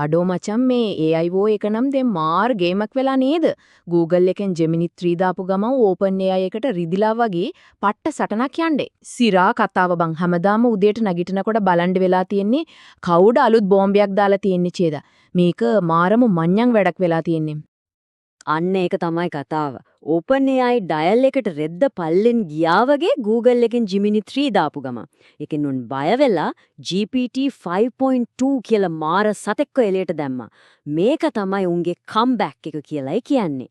අඩෝ මචං මේ AIO එක නම් දැන් මාර් ගේමක් වෙලා නේද? Google එකෙන් Gemini 3 දාපු ගමන් OpenAI එකට රිදිලා වගේ පට්ට සටනක් යන්නේ. සිරා කතාව බං හැමදාම උදේට නැගිටිනකොට බලන් වෙලා තියෙන්නේ කවුද අලුත් බෝම්බයක් දාලා තියෙන්නේ චේද? මේක මාරම මඤ්ඤං වැඩක් වෙලා තියෙන්නේ. අන්න ඒක තමයි කතාව. OpenAI ඩයල් එකට රෙද්ද පල්ලෙන් ගියා වගේ Google එකෙන් Gemini 3 දාපු ගම. ඒකෙන් උන් බය වෙලා GPT 5.2 කියලා මාර සතෙක්ව එළියට දැම්මා. මේක තමයි උන්ගේ කම්බැක් එක කියලායි කියන්නේ.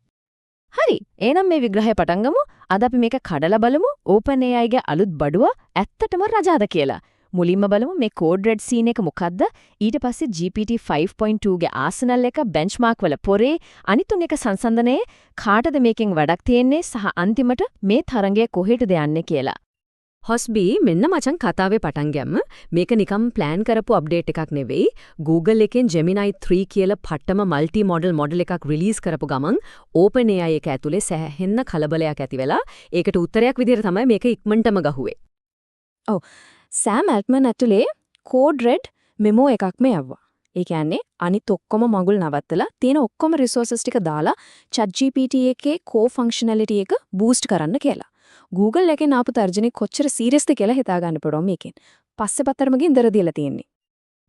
හරි. එහෙනම් මේ විග්‍රහය පටන් ගමු. අද අපි මේක කඩලා බලමු OpenAI ගේ අලුත් බඩුව ඇත්තටම රජාද කියලා. මුලින්ම බලමු මේ කෝඩ් රෙඩ් සීන් එක මොකද්ද? ඊට පස්සේ GPT 5.2 ගේ ආසනල් එක බෙන්ච්මාර්ක් වල පොරේ අනිතුන් එක සංසන්දනයේ කාටද මේකෙන් වැඩක් තියෙන්නේ සහ අන්තිමට මේ තරංගය කොහෙටද යන්නේ කියලා. හොස්බි මෙන්න මචං කතාවේ පටන් ගමු. මේක නිකම් ප්ලෑන් කරපු අප්ඩේට් එකක් නෙවෙයි. Google එකෙන් Gemini 3 කියලා පට්ටම මල්ටි මොඩල් එකක් රිලීස් කරපු ගමන් OpenAI එක ඇතුලේ සෑහෙන්න කලබලයක් ඇති වෙලා ඒකට උත්තරයක් විදිහට තමයි මේක ඉක්මනටම ගහුවේ. ඔව්. සෑම් ඇල්ට්මන් ඇතුලේ කෝඩ් රෙඩ් මෙමෝ එකක්ම යවුවා. ඒ කියන්නේ අනිත් ඔක්කොම මගුල් නවත්තලා තියෙන ඔක්කොම රිසෝසස් ටික දාලා ChatGPT එකේ කෝ ෆන්ක්ෂනැලිටි එක බූස්ට් කරන්න කියලා. Google එකෙන් ආපු තර්ජනේ කොච්චර සීරියස්ද කියලා හිතා ගන්න පුළුවන් මේකෙන්. පස්සේ පතරම ගින්දර දීලා තියෙන්නේ.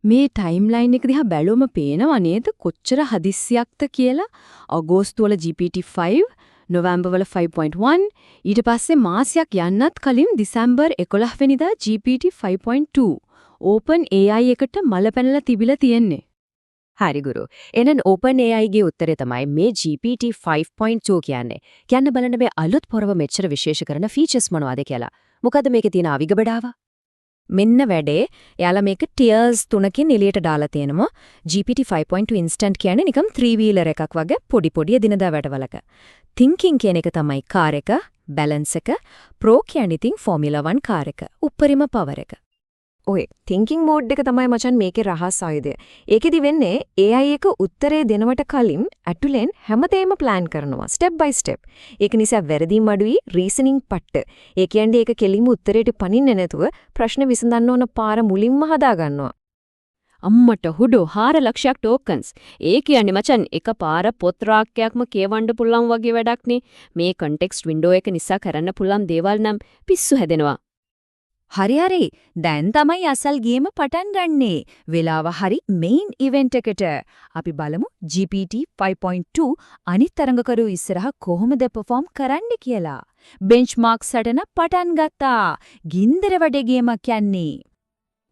මේ ටයිම්ලයින් එක දිහා බැලුවම පේනවා නේද කොච්චර හදිස්සියක්ද කියලා. අගෝස්තු වල GPT-5 නොවැම්බර් වල 5.1 ඊට පස්සේ මාසයක් යන්නත් කලින් දෙසැම්බර් 11 වෙනිදා GPT 5.2 OpenAI එකට මල පැනලා තිබිලා තියෙන්නේ. හරි ගුරු. එහෙනම් OpenAI ගේ උත්තරේ තමයි මේ GPT 5.2 කියන්නේ. කියන්න බලන්න මේ අලුත් පොරව මෙච්චර විශේෂ කරන ෆීචර්ස් මොනවද කියලා. මොකද මේකේ තියෙන අවිගබඩාව? මෙන්න වැඩේ. එයාලා මේක ටියර්ස් 3කින් එළියට දාලා තියෙනවා. GPT 5.2 instant කියන්නේ නිකම් 3 wheeler එකක් වගේ පොඩි එදිනදා වැඩවලක. thinking කියන එක තමයි කාර් එක, balance එක, pro කියන්නේ ඉතින් Formula 1 කාර් එක, උප්පරිම power එක. ඔය thinking mode එක තමයි මචන් මේකේ රහස් ආයුධය. ඒකෙදි වෙන්නේ AI එක උත්තරේ දෙනවට කලින් ඇතුලෙන් හැමදේම plan කරනවා step by step. ඒක නිසා වැරදීම් අඩුයි reasoning පට්ට. ඒ කියන්නේ ඒක කෙලින්ම උත්තරේට පනින්නේ නැතුව ප්‍රශ්න විසඳන්න ඕන පාර මුලින්ම හදා ගන්නවා. අම්මට හුඩෝ 4 ලක්ෂයක් ටෝකන්ස්. ඒ කියන්නේ මචන් එක පාර පොත් රාක්කයක්ම කියවන්න පුළුවන් වගේ වැඩක් නේ. මේ context window එක නිසා කරන්න පුළුවන් දේවල් නම් පිස්සු හැදෙනවා. හරි. දැන් තමයි අසල් ගේම පටන් ගන්නේ. වෙලාව හරි main event එකට. අපි බලමු GPT 5.2 අනිත් තරඟකරු ඉස්සරහ කොහොමද perform කරන්න කියලා. benchmark සටන පටන් ගත්තා. ගින්දර වැඩේ ගේමක් යන්නේ.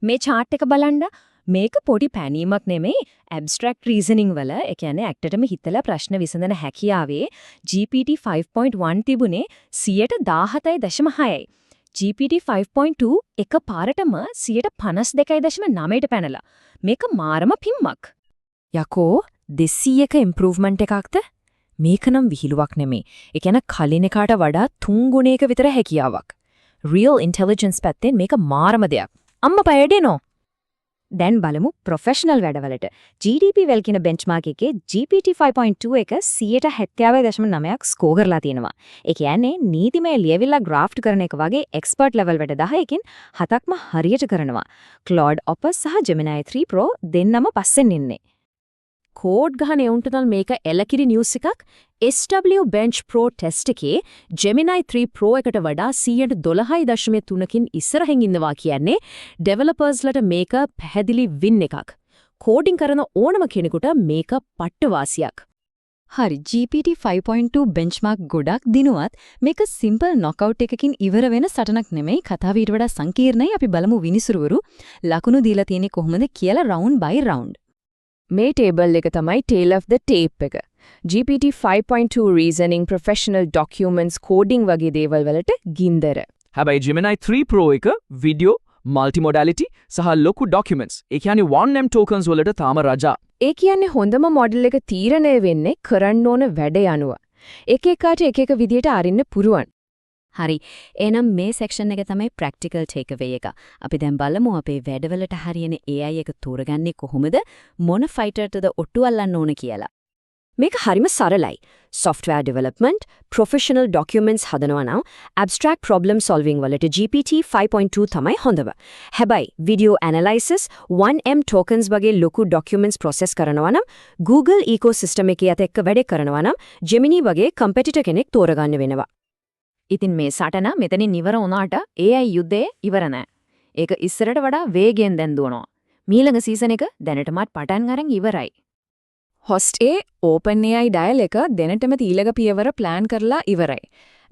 මේ chart එක බලන්න. මේක පොඩි පැනීමක් නෙමෙයි abstract reasoning වල ඒ කියන්නේ ඇක්ටටම හිතලා ප්‍රශ්න විසඳන හැකියාවේ GPT 5.1 තිබුණේ 17.6යි. GPT 5.2 එක පාරටම 52.9ට පැනලා. මේක මාරම පිම්මක්. යකෝ 200ක ඉම්ප්‍රූව්මන්ට් එකක්ද? මේක නම් විහිළුවක් නෙමෙයි. ඒ කියන්නේ කලින් එකට වඩා 3 ගුණයක විතර හැකියාවක්. real intelligence පැත්තෙන් මේක මාරම දෙයක්. අම්මා පයඩේනෝ. දැන් බලමු ප්‍රොෆෙෂනල් වැඩවලට. GDP වෙල් කියන බෙන්ච්මාර්ක් එකේ GPT 5.2 එක 70.9ක් ස්කෝර් කරලා තියෙනවා. ඒ කියන්නේ නීතිමය ලියවිලා ග්‍රාෆ්ට් කරන එක වගේ එක්ස්පර්ට් ලෙවල් වැඩ 10කින් 7ක්ම හරියට කරනවා. Claude Opus සහ Gemini 3 Pro දෙන්නම පස්සෙන් ඉන්නේ. කෝඩ් ගහන එවුන්ටනල් මේක එලකිරි නිවුස් එකක්. SW Bench Pro ටෙස්ට් එකේ Gemini 3 Pro එකට වඩා 12.3කින් ඉස්සරහින් ඉන්නවා කියන්නේ ඩෙවලොපර්ස්ලට මේක පැහැදිලි වින් එකක්. කෝඩින් කරන ඕනම කෙනෙකුට මේක පට්ට වාසියක්. හරි GPT 5.2 benchmark ගොඩක් දිනුවත් මේක simple knockout එකකින් ඉවර වෙන සටනක් නෙමෙයි. කතාව ඊට වඩා සංකීර්ණයි. අපි බලමු විනිසුරුවරු ලකුණු දීලා තියෙන්නේ කොහොමද කියලා round by round. මේ ටේබල් එක තමයි tail of the tape එක. GPT 5.2 reasoning professional documents coding වගේ දේවල් වලට ගින්දර. හැබැයි Gemini 3 Pro එක video multimodality සහ ලොකු documents ඒ කියන්නේ 1M tokens වලට තාම රජා. ඒ කියන්නේ හොඳම මොඩල් එක තීරණය වෙන්නේ කරන්න ඕන වැඩ යනුව. එක එකට එක විදියට අරින්න පුරුවන්. හරි. එහෙනම් මේ සෙක්ෂන් එක තමයි practical takeaway එක. අපි දැන් බලමු අපේ වැඩවලට හරියන AI එක තෝරගන්නේ කොහොමද? මොන ෆයිටර්ටද ඔට්ටු අල්ලන්න ඕන කියලා. මේක හරිම සරලයි. software development, professional documents හදනවා නම් abstract problem solving වලට GPT 5.2 තමයි හොඳම. හැබැයි video analysis, 1M tokens වගේ ලොකු documents process කරනවා නම් Google ecosystem එකේ යත එක්ක වැඩ කරනවා නම් Gemini වගේ competitor කෙනෙක් තෝරගන්න වෙනවා. ඉතින් මේ සටන මෙතනින් ඉවර වුණාට AI යුද්ධය ඉවර නෑ. ඒක ඉස්සරට වඩා වේගයෙන් දැන් දුවනවා. මීළඟ සීසන් එක දැනටමත් පටන් අරන් ඉවරයි. හොස්ට් ඒ OpenAI ඩයල් එක දෙනටම ඊළඟ පියවර ප්ලෑන් කරලා ඉවරයි.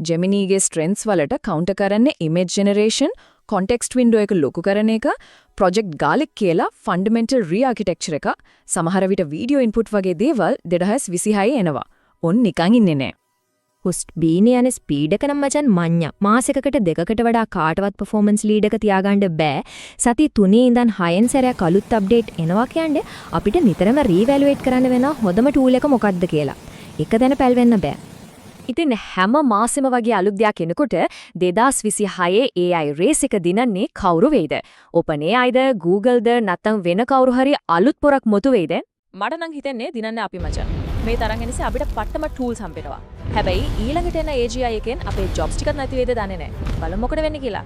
Geminiගේ ස්ට්‍රෙන්ත්ස් වලට කවුන්ටර් කරන්නේ image generation, context window එක ලොකු කරන එක, project garlic කියලා fundamental re-architecture එක, සමහර විට video input වගේ දේවල් 2026 එනවා. ඔන්න නිකන් ඉන්නේ නෑ. හොස්ට් බීනේ යන ස්පීඩ් එක නම් මචන් මඤ්ඤා. මාසෙකකට දෙකකට වඩා කාටවත් performance lead එක තියාගන්න බෑ. සති 3 ඉඳන් 6න් සැරයක් අලුත් update එනවා කියන්නේ අපිට නිතරම re-evaluate කරන්න වෙන හොඳම tool එක මොකක්ද කියලා. එක දැන පැල්වෙන්න බෑ. ඉතින් හැම මාසෙම වගේ අලුත් දෙයක් එනකොට 2026 AI race එක දිනන්නේ කවුරු වෙයිද? OpenAIද, Googleද නැත්නම් වෙන කවුරු හරි අලුත් පොරක් මොතු වෙයිද? මට නම් හිතන්නේ දිනන්නේ අපි මචං. මේ තරම් එනිසා අපිට පට්ටම ටූල්ස් හම්බෙනවා. හැබැයි ඊළඟට එන AGI එකෙන් අපේ ජොබ්ස් ටිකත් නැති වෙයිද දන්නේ නැහැ. බලමු මොකද වෙන්නේ කියලා.